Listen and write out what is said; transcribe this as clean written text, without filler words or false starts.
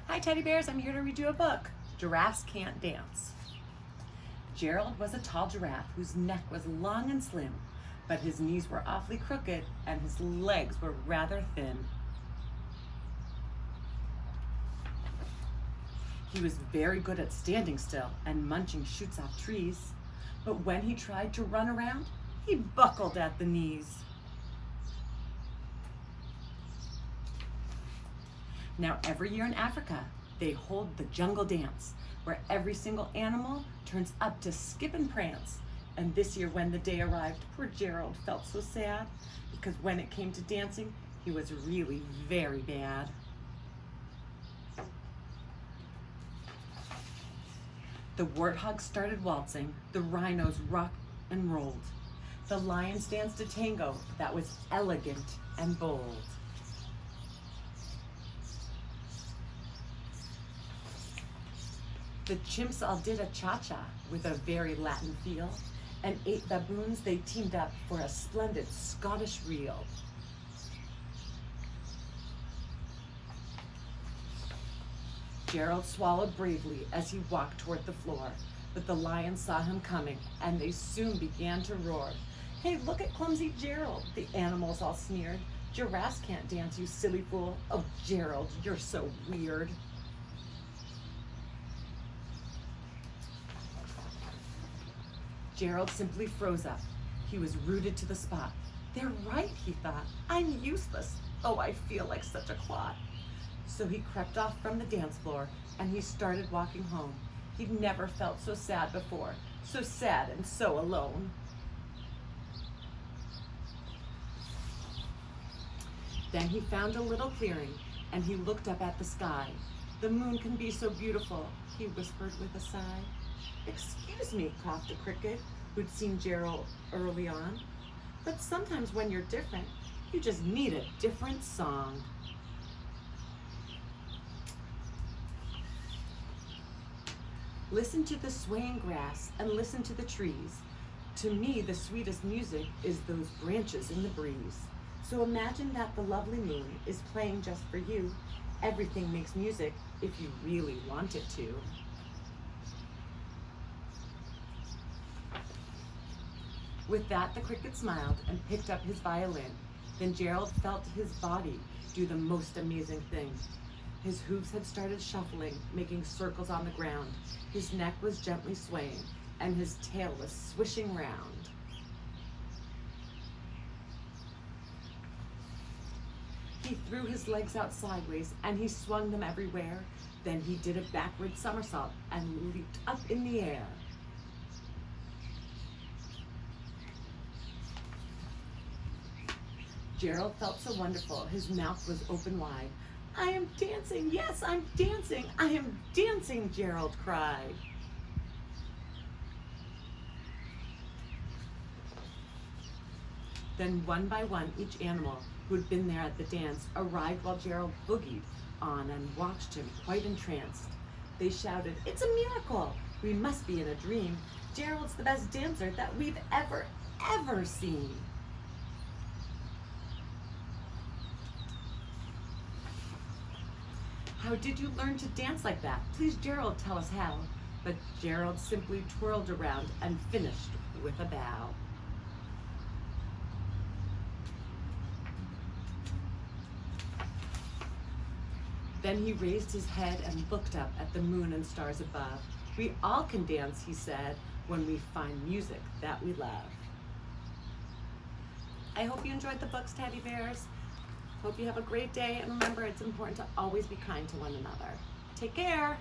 Hi teddy bears, I'm here to read you a book. Giraffes Can't Dance. Gerald was a tall giraffe whose neck was long and slim, but his knees were awfully crooked and his legs were rather thin. He was very good at standing still and munching shoots off trees, but when he tried to run around, he buckled at the knees. Now every year in Africa, they hold the jungle dance, where every single animal turns up to skip and prance. And this year when the day arrived, poor Gerald felt so sad, because when it came to dancing, he was really very bad. The warthogs started waltzing, the rhinos rocked and rolled. The lions danced a tango that was elegant and bold. The chimps all did a cha-cha with a very Latin feel, and 8 baboons they teamed up for a splendid Scottish reel. Gerald swallowed bravely as he walked toward the floor, but the lions saw him coming, and they soon began to roar. "Hey, look at clumsy Gerald," the animals all sneered. "Giraffes can't dance, you silly fool." "Oh, Gerald, you're so weird." Gerald simply froze up. He was rooted to the spot. "They're right," he thought. "I'm useless. Oh, I feel like such a clot." So he crept off from the dance floor and he started walking home. He'd never felt so sad before, so sad and so alone. Then he found a little clearing and he looked up at the sky. "The moon can be so beautiful," he whispered with a sigh. "Excuse me," coughed a cricket who'd seen Gerald early on, "but sometimes when you're different, you just need a different song." Listen to the swaying grass and listen to the trees. To me, the sweetest music is those branches in the breeze. So imagine that the lovely moon is playing just for you. Everything makes music if you really want it to. With that, the cricket smiled and picked up his violin. Then Gerald felt his body do the most amazing thing. His hooves had started shuffling, making circles on the ground. His neck was gently swaying, and his tail was swishing round. He threw his legs out sideways, and he swung them everywhere. Then he did a backward somersault and leaped up in the air. Gerald felt so wonderful, his mouth was open wide. "I am dancing, yes, I'm dancing, I am dancing," Gerald cried. Then one by one, each animal who had been there at the dance arrived while Gerald boogied on and watched him quite entranced. They shouted, "It's a miracle! We must be in a dream. Gerald's the best dancer that we've ever seen." "How did you learn to dance like that? Please, Gerald, tell us how." But Gerald simply twirled around and finished with a bow. Then he raised his head and looked up at the moon and stars above. "We all can dance," he said, "when we find music that we love." I hope you enjoyed the books, teddy bears. Hope you have a great day, and remember, it's important to always be kind to one another. Take care.